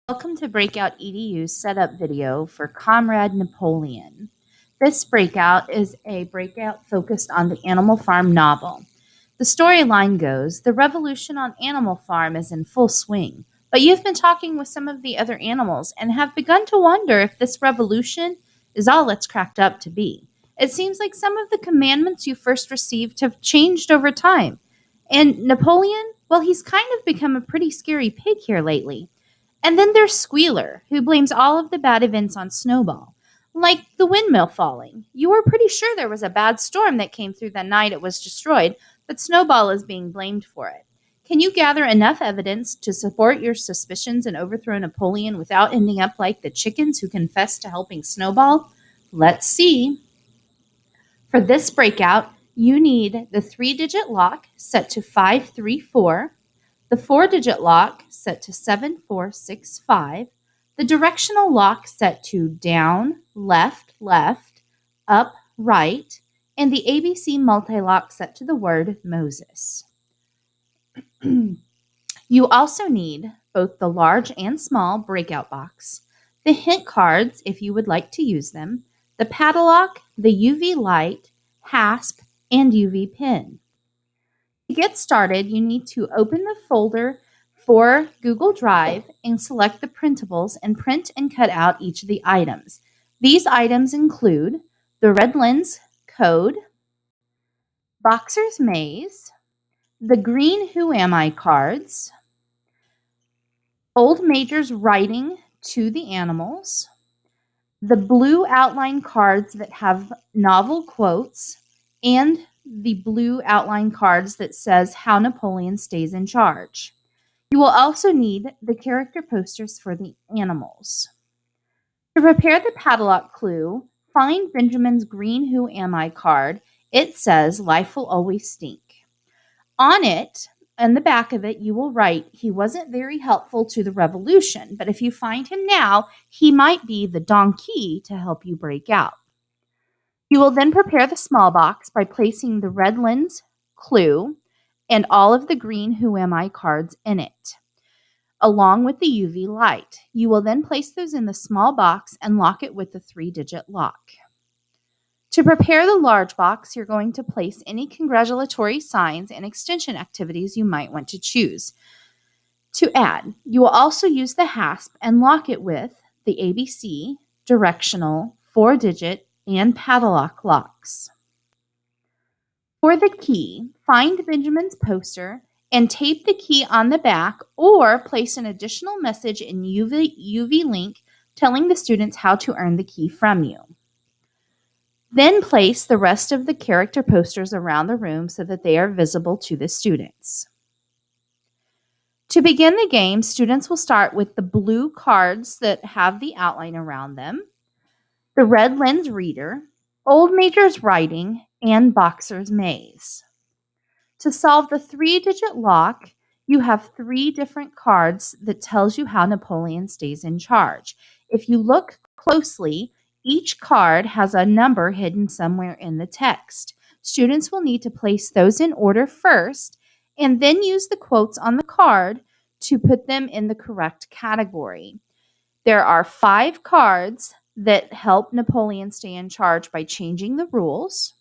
Welcome to Breakout EDU's setup video for Comrade Napoleon. This breakout is a breakout focused on the Animal Farm novel. The storyline goes, the revolution on Animal Farm is in full swing, but you've been talking with some of the other animals and have begun to wonder if this revolution is all it's cracked up to be. It seems like some of the commandments you first received have changed over time. And Napoleon, well, he's kind of become a pretty scary pig here lately. And then there's Squealer, who blames all of the bad events on Snowball. Like the windmill falling. You were pretty sure there was a bad storm that came through the night it was destroyed, but Snowball is being blamed for it. Can you gather enough evidence to support your suspicions and overthrow Napoleon without ending up like the chickens who confessed to helping Snowball? Let's see. For this breakout, you need the 3-digit lock set to 534, the 4-digit lock set to 7465, the directional lock set to down, left, left, up, right, and the ABC multi-lock set to the word Moses. You also need both the large and small breakout box, the hint cards if you would like to use them, the padlock, the UV light, hasp, and UV pin. To get started, you need to open the folder for Google Drive and select the printables and print and cut out each of the items. These items include the red lens code, Boxer's Maze, the green Who Am I cards, Old Major's writing to the animals, the blue outline cards that have novel quotes, and the blue outline cards that says how Napoleon stays in charge. You will also need the character posters for the animals. To prepare the padlock clue, find Benjamin's green Who Am I card. It says life will always stink. On it, and the back of it, you will write, he wasn't very helpful to the revolution, but if you find him now, he might be the donkey to help you break out. You will then prepare the small box by placing the red lens clue and all of the green Who Am I cards in it, along with the UV light. You will then place those in the small box and lock it with the 3-digit lock. To prepare the large box, you're going to place any congratulatory signs and extension activities you might want to choose to add. You will also use the hasp and lock it with the ABC, directional, 4-digit, and padlock locks. For the key, find Benjamin's poster and tape the key on the back or place an additional message in UV link telling the students how to earn the key from you. Then place the rest of the character posters around the room so that they are visible to the students. To begin the game, students will start with the blue cards that have the outline around them, the red lens reader, Old Major's writing, and Boxer's Maze. To solve the 3-digit lock, you have 3 different cards that tells you how Napoleon stays in charge. If you look closely, each card has a number hidden somewhere in the text. Students will need to place those in order first and then use the quotes on the card to put them in the correct category. There are 5 cards that help Napoleon stay in charge by changing the rules.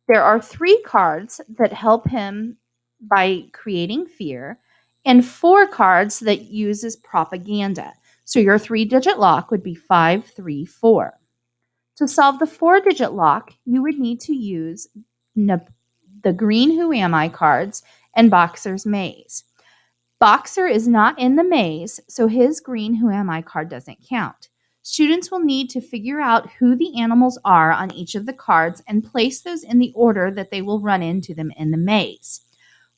There are 3 cards that help him by creating fear, and 4 cards that uses propaganda. So your 3-digit lock would be 534. To solve the 4-digit lock, you would need to use the green Who Am I cards and Boxer's Maze. Boxer is not in the maze, so his green Who Am I card doesn't count. Students will need to figure out who the animals are on each of the cards and place those in the order that they will run into them in the maze.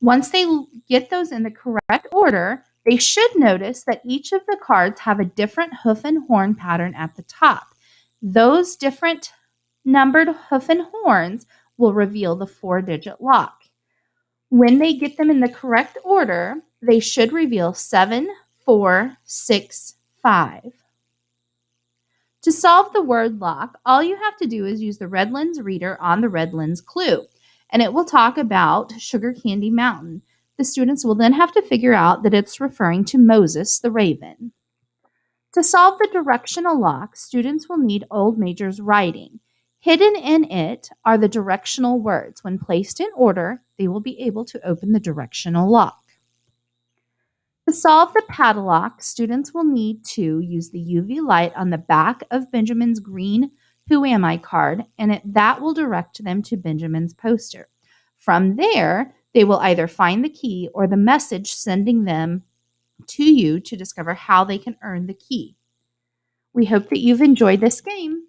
Once they get those in the correct order, they should notice that each of the cards have a different hoof and horn pattern at the top. Those different numbered hoof and horns will reveal the 4-digit lock. When they get them in the correct order, they should reveal 7, 4, 6, 5. To solve the word lock, all you have to do is use the red lens reader on the red lens clue, and it will talk about Sugar Candy Mountain. The students will then have to figure out that it's referring to Moses the raven. To solve the directional lock, students will need Old Major's writing. Hidden in it are the directional words. When placed in order, they will be able to open the directional lock. To solve the padlock, students will need to use the UV light on the back of Benjamin's green Who Am I card, and that will direct them to Benjamin's poster. From there, they will either find the key or the message sending them to you to discover how they can earn the key. We hope that you've enjoyed this game.